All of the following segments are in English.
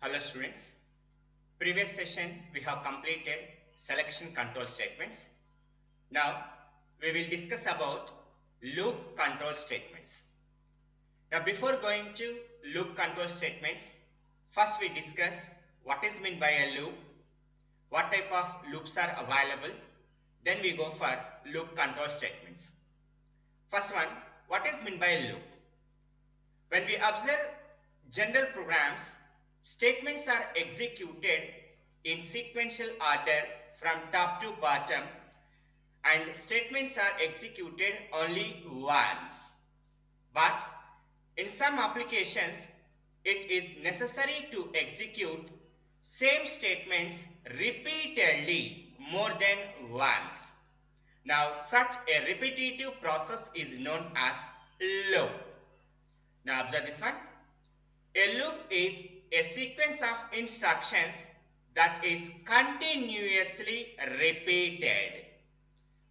Hello students, previous session we have completed selection control statements. Now we will discuss about loop control statements. Now before going to loop control statements, first we discuss what is meant by a loop, what type of loops are available, then we go for loop control statements. First one, what is meant by a loop? When we observe general programs, statements are executed in sequential order from top to bottom, and statements are executed only once. But in some applications, it is necessary to execute same statements repeatedly more than once. Now, such a repetitive process is known as loop. Now, observe this one. A loop is a sequence of instructions that is continuously repeated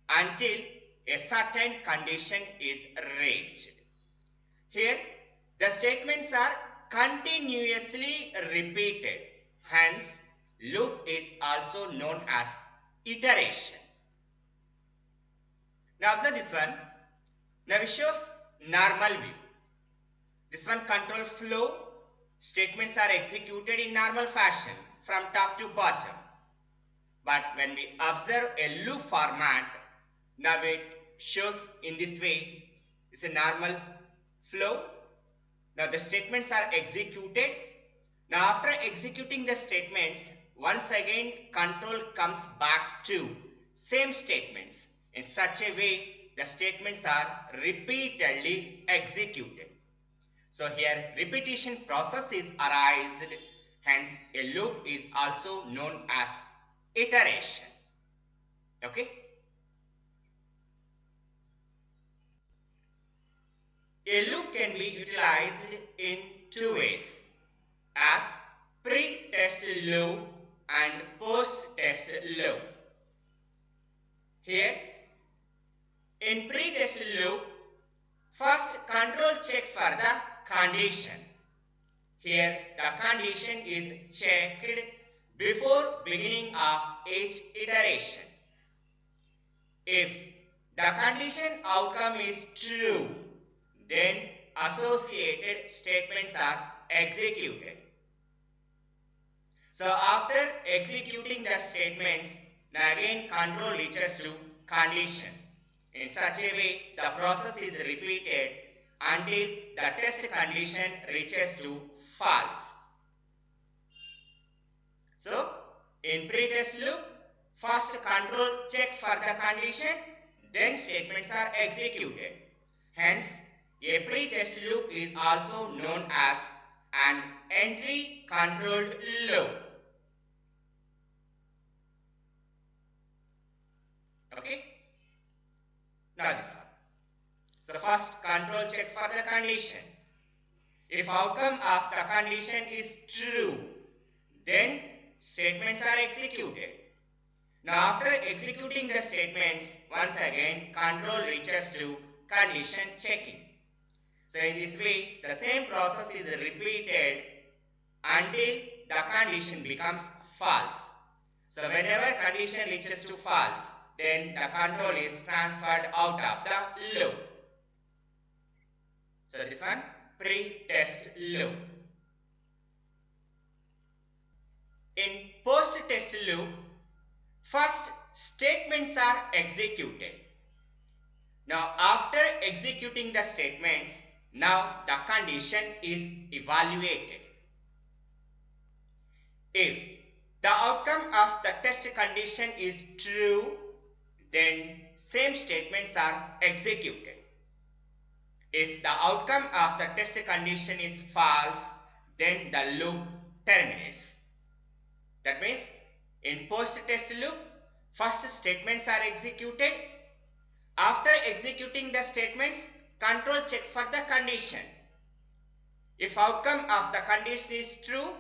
until a certain condition is reached. Here, the statements are continuously repeated. Hence, loop is also known as iteration. Now, observe this one. Now, it shows normal view. This one control flow. Statements are executed in normal fashion from top to bottom. But when we observe a loop format, now it shows in this way. It's a normal flow. Now the statements are executed. Now after executing the statements, once again control comes back to same statements. In such a way, the statements are repeatedly executed. So here repetition process is arised, hence a loop is also known as iteration. Okay. A loop can be utilized in two ways, as pre-test loop and post-test loop. Here in pre-test loop, first control checks for the condition. Here the condition is checked before beginning of each iteration. If the condition outcome is true, then associated statements are executed. So after executing the statements, now again control reaches to condition. In such a way, the process is repeated until the test condition reaches to false. So, in pre-test loop, first control checks for the condition, then statements are executed. Hence, a pre-test loop is also known as an entry controlled loop. Okay? Now this one. So first control checks for the condition. If outcome of the condition is true, then statements are executed. Now after executing the statements, once again control reaches to condition checking. So in this way, the same process is repeated until the condition becomes false. So whenever condition reaches to false, then the control is transferred out of the loop. So this one, pre-test loop. In post-test loop, first statements are executed. Now after executing the statements, now the condition is evaluated. If the outcome of the test condition is true, then same statements are executed. If the outcome of the test condition is false, then the loop terminates. That means in post-test loop, first statements are executed. After executing the statements, control checks for the condition. If outcome of the condition is true,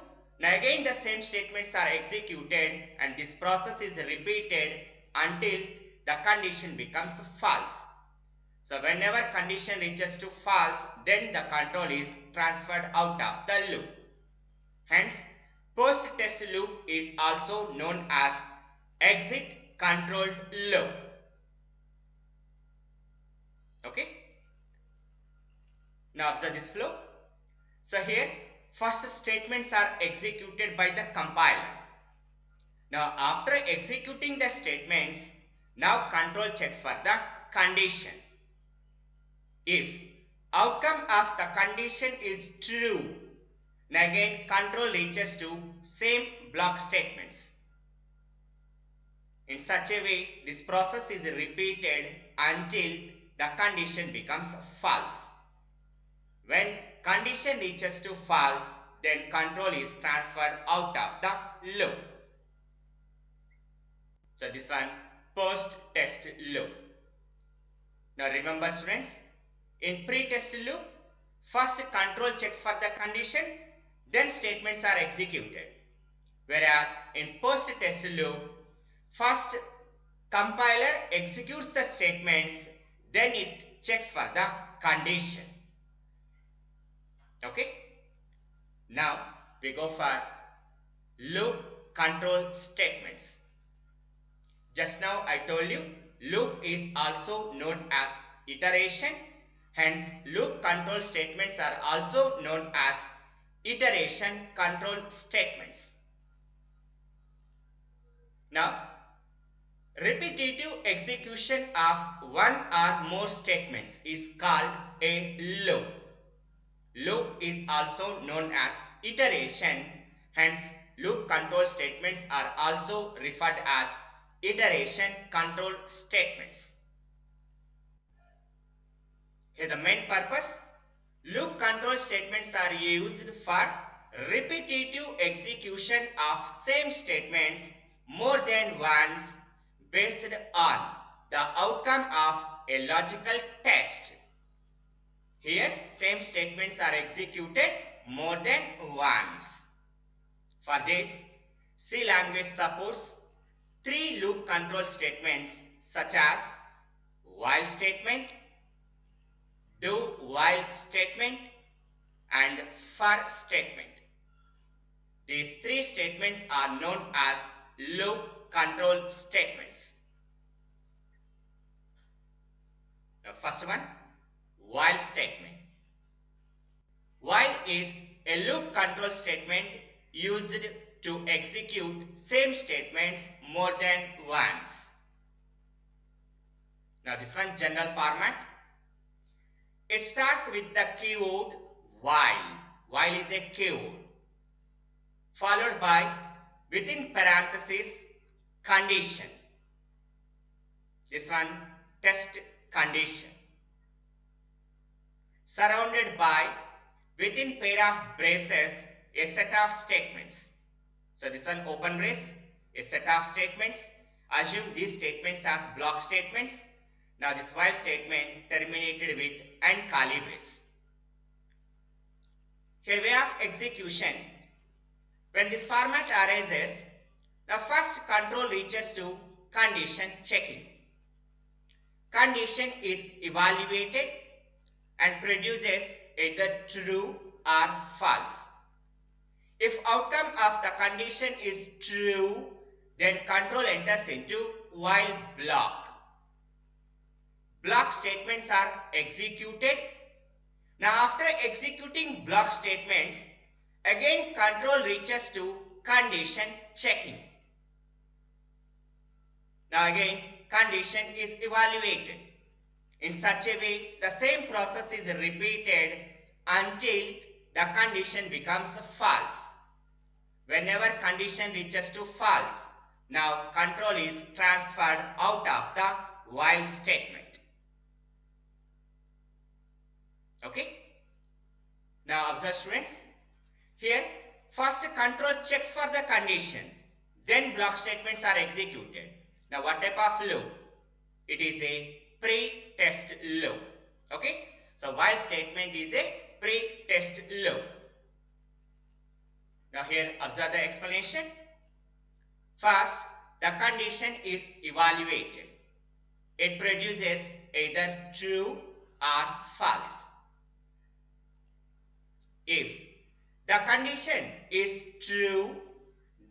now again the same statements are executed, and this process is repeated until the condition becomes false. So whenever condition reaches to false, then the control is transferred out of the loop. Hence, Post-test loop is also known as exit controlled loop. Okay. Now observe this flow. So here first statements are executed by the compiler. Now after executing the statements, now control checks for the condition. If outcome of the condition is true, then again control reaches to same block statements. In such a way, this process is repeated until the condition becomes false. When condition reaches to false, then control is transferred out of the loop. So this one post-test loop. Now remember students, in pre-test loop, first control checks for the condition, then statements are executed. Whereas in post-test loop, first compiler executes the statements, then it checks for the condition. Okay. Now we go for loop control statements. Just now I told you loop is also known as iteration. Hence loop control statements are also known as iteration control statements. Now repetitive execution of one or more statements is called a loop. Loop is also known as iteration. Hence loop control statements are also referred as iteration control statements. Here the main purpose, loop control statements are used for repetitive execution of same statements more than once based on the outcome of a logical test. Here same statements are executed more than once. For this, C language supports 3 loop control statements such as while statement, do while statement and for statement. These 3 statements are known as loop control statements. The first one, while statement. While is a loop control statement used to execute same statements more than once. Now this one general format. It starts with the keyword while. While is a keyword. Followed by within parenthesis condition. This one test condition. Surrounded by within pair of braces a set of statements. So this one open brace, a set of statements. Assume these statements as block statements. Now this while statement terminated with and curly brace. Here way of execution. When this format arises, the first control reaches to condition checking. Condition is evaluated and produces either true or false. If outcome of the condition is true, then control enters into while block. Block statements are executed. Now after executing block statements, again control reaches to condition checking. Now again condition is evaluated. In such a way, the same process is repeated until the condition becomes false. Whenever condition reaches to false, now control is transferred out of the while statement. Okay. Now observe students. Here first control checks for the condition, then block statements are executed. Now what type of loop? It is a pre-test loop. Okay. So while statement is a pre-test loop. Now here observe the explanation. First, the condition is evaluated. It produces either true or false. If the the condition is true,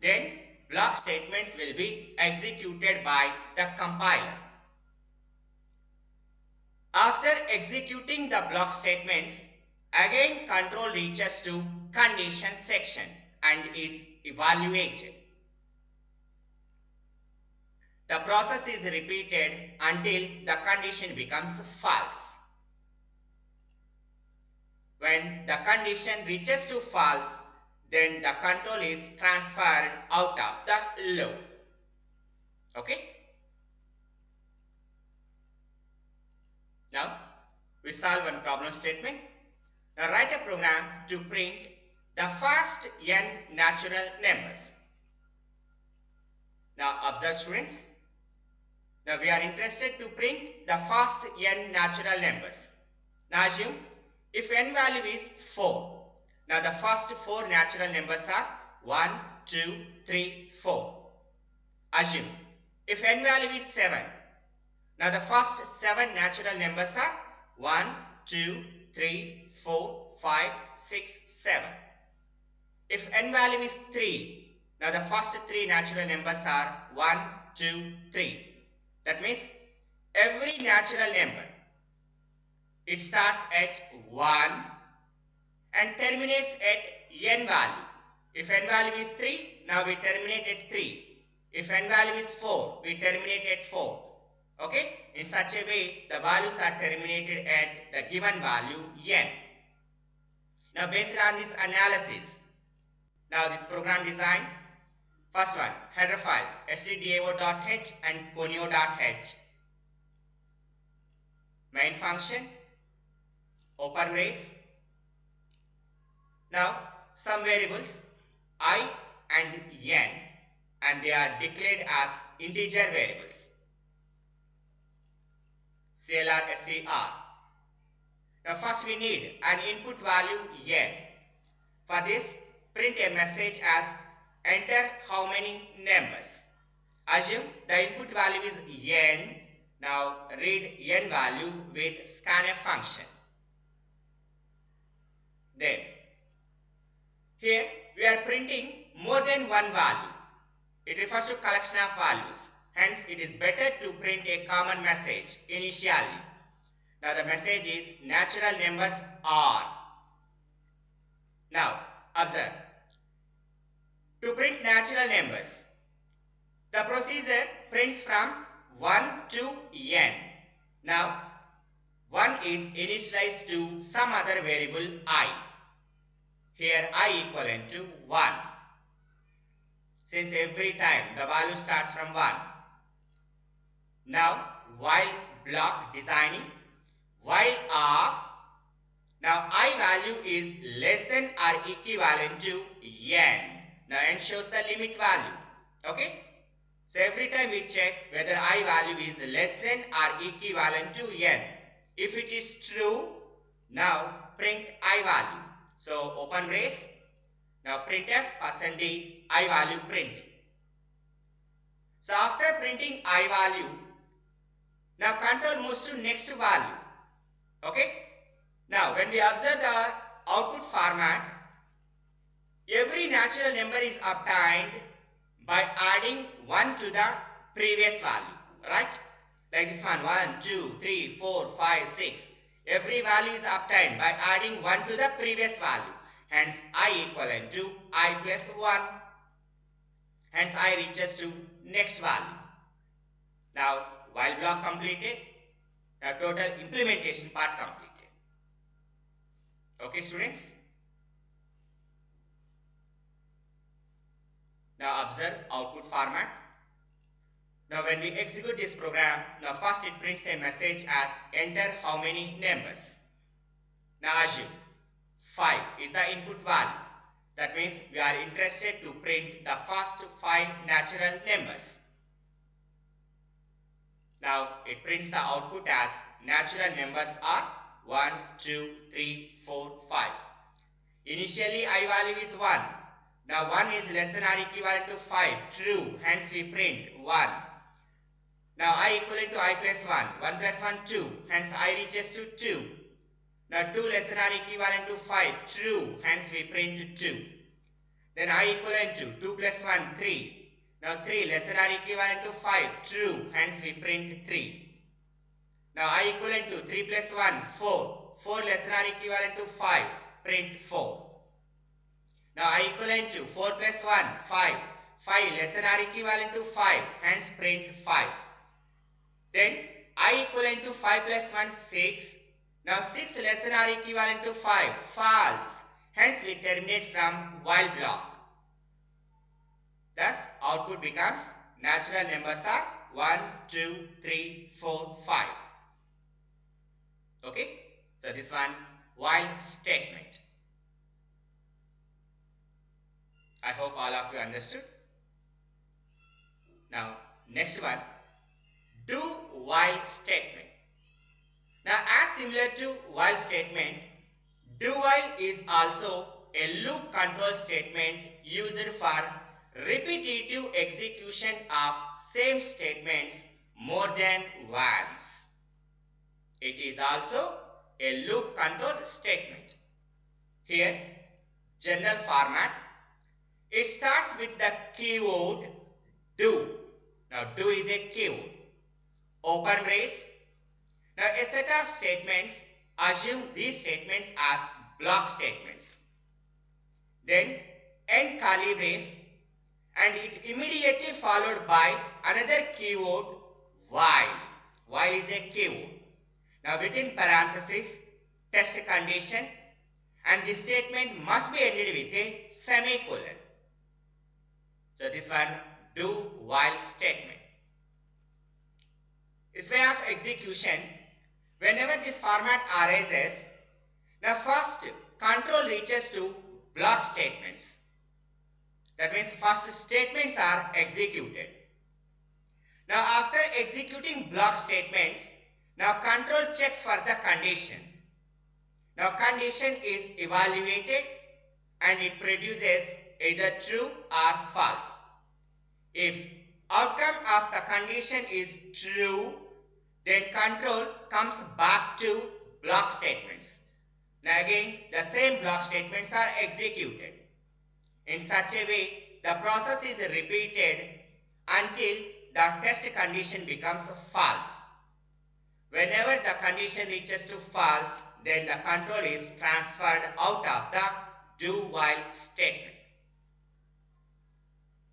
then block statements will be executed by the compiler. After executing the block statements, again control reaches to condition section and is evaluated. The process is repeated until the condition becomes false. When the condition reaches to false, then the control is transferred out of the loop. Okay? Now, we solve one problem statement. Now, write a program to print the first n natural numbers. Now, observe students. Now, we are interested to print the first n natural numbers. Now, assume if n value is 4. Now, the first 4 natural numbers are 1, 2, 3, 4. Assume if n value is 7. Now, the first 7 natural numbers are 1, 2, 3, 4, 5, 6, 7. If n value is 3, now the first 3 natural numbers are 1, 2, 3. That means every natural number, it starts at 1 and terminates at n value. If n value is 3, now we terminate at 3. If n value is 4, we terminate at 4. Okay? In such a way, the values are terminated at the given value n. Now, based on this analysis, now this program design, first one, header files stdio.h and conio.h. Main function, open race. Now, some variables I and n, and they are declared as integer variables. CLR, SCR. Now, first we need an input value n. For this, print a message as enter how many numbers. Assume the input value is n. Now, read n value with scanf function. Then, here we are printing more than one value. It refers to collection of values. Hence, it is better to print a common message initially. Now, the message is natural numbers are. Now, observe. To print natural numbers, the procedure prints from 1 to n. Now, 1 is initialized to some other variable I. Here, I equivalent to 1. Since every time the value starts from 1. Now, while block designing, while of, now I value is less than or equivalent to n. Now, n shows the limit value. Okay? So, every time we check whether I value is less than or equivalent to n. If it is true, now print I value. So, open brace. Now, printf %d I value print. So, after printing I value, now control moves to next value. Okay? Now, when we observe the output format, every natural number is obtained by adding 1 to the previous value. Right? Like this one, 1, 2, 3, 4, 5, 6. Every value is obtained by adding 1 to the previous value. Hence, I equivalent to I plus 1. Hence, I reaches to next value. Now, while block completed, the total implementation part completed. Okay, students? Now, observe output format. Now, when we execute this program, now first it prints a message as enter how many numbers. Now, assume 5 is the input value. That means we are interested to print the first 5 natural numbers. Now, it prints the output as natural numbers are 1, 2, 3, 4, 5. Initially, I value is 1. Now, 1 is less than or equivalent to 5. True. Hence, we print 1. Now, I equivalent to I plus 1. 1 plus 1, 2. Hence, I reaches to 2. Now 2 less than or equivalent to 5, true, hence we print 2. Then I equivalent to 2 plus 1, 3. Now 3 less than or equivalent to 5, true, hence we print 3. Now I equivalent to 3 plus 1, 4. 4 less than or equivalent to 5, print 4. Now I equivalent to 4 plus 1, 5. 5 less than or equivalent to 5, hence print 5. Then I equivalent to 5 plus 1, 6. Now 6 less than or equivalent to 5, false. Hence we terminate from while block. Thus output becomes natural numbers are 1, 2, 3, 4, 5. Okay. So this one while statement. I hope all of you understood. Now next one, do while statement. Now as similar to while statement, do while is also a loop control statement used for repetitive execution of same statements more than once. It is also a loop control statement. Here, general format. It starts with the keyword do. Now do is a keyword. Open brace. Now a set of statements, assume these statements as block statements. Then end curly brace and it immediately followed by another keyword while. While is a keyword. Now within parenthesis, test condition, and this statement must be ended with a semicolon. So this one, do while statement. This way of execution, whenever this format arises, now first control reaches to block statements. That means first statements are executed. Now after executing block statements, now control checks for the condition. Now condition is evaluated and it produces either true or false. If outcome of the condition is true, then control comes back to block statements. Now again the same block statements are executed. In such a way, the process is repeated until the test condition becomes false. Whenever the condition reaches to false, then the control is transferred out of the do while statement.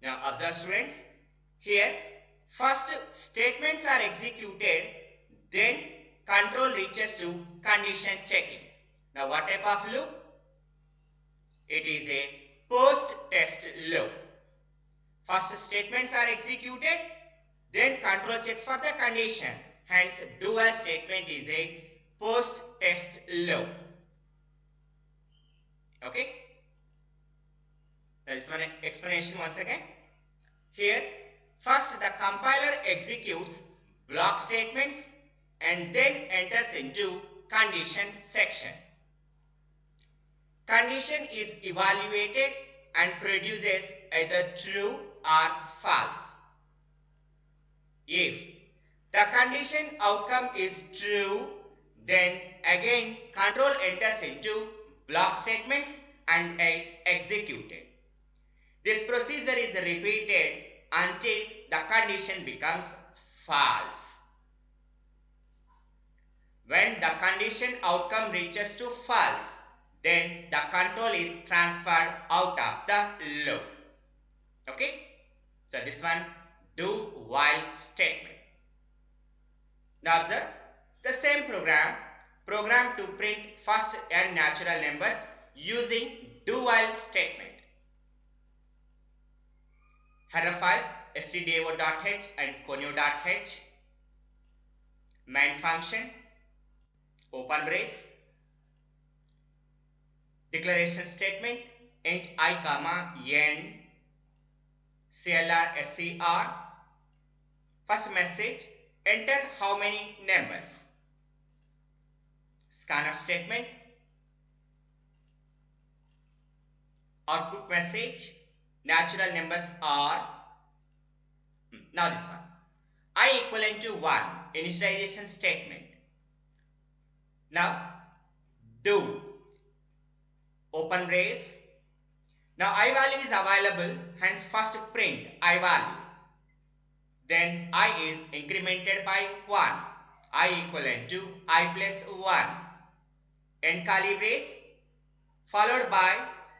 Now observe students, here first statements are executed, then control reaches to condition checking. Now what type of loop? It is a post-test loop. First statements are executed, then control checks for the condition. Hence do while statement is a post-test loop. Okay. This one explanation once again. Here first the compiler executes block statements and then enters into condition section. Condition is evaluated and produces either true or false. If the condition outcome is true, then again control enters into block statements and is executed. This procedure is repeated until the condition becomes false. When the condition outcome reaches to false, then the control is transferred out of the loop. Okay. So this one, do while statement. Now observe the same program to print first and natural numbers using do while statement. Header files stdio.h and conio.h. Main function, open brace, declaration statement, int I comma n, CLR SCR. First message, enter how many numbers. Scanf statement, output message, natural numbers are, now this one, I equivalent to 1, initialization statement. Now do, open brace. Now I value is available, hence first print I value. Then I is incremented by 1. I equivalent to I plus 1. End curly brace followed by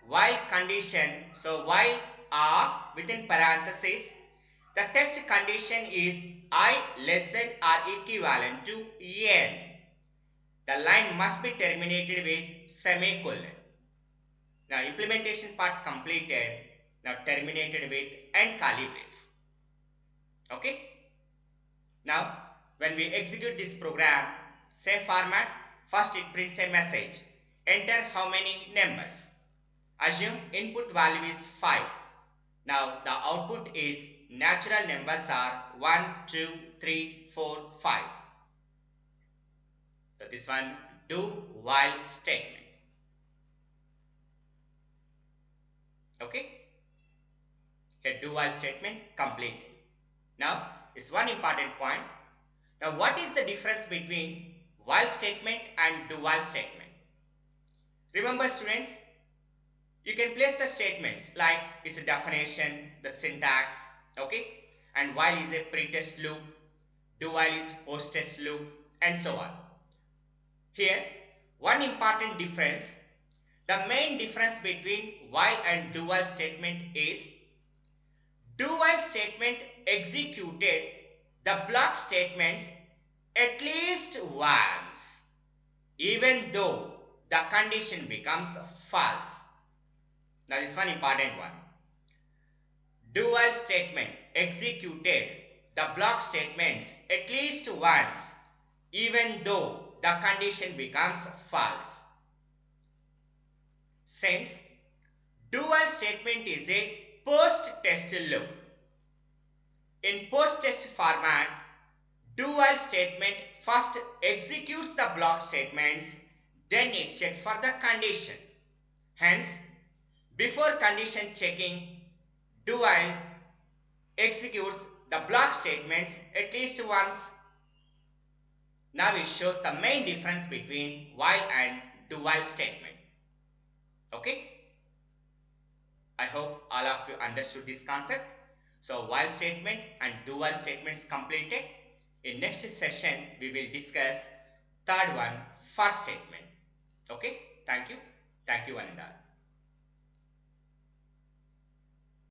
while condition. So while of within parenthesis, the test condition is I less than or equivalent to n. The line must be terminated with semicolon. Now implementation part completed. Now terminated with end curly brace. Okay. Now when we execute this program, same format, first it prints a message. Enter how many numbers. Assume input value is 5. Now the output is natural numbers are 1, 2, 3, 4, 5. So this one do while statement. Okay. Here do while statement completed. Now is one important point. Now what is the difference between while statement and do while statement? Remember students, you can place the statements like its a definition, the syntax, okay, and while is a pre-test loop, do while is post-test loop, and so on. Here one important difference, the main difference between while and do while statement is do while statement executed the block statements at least once, even though the condition becomes false. Now this one important one. Do while statement executed the block statements at least once, even though the condition becomes false. Since do while statement is a post-test loop. In post-test format, do while statement first executes the block statements, then it checks for the condition. Hence, before condition checking, do while executes the block statements at least once. Now it shows the main difference between while and do while statement. Okay. I hope all of you understood this concept. So while statement and do while statements completed. In next session we will discuss third one, for statement. Okay. Thank you one and all.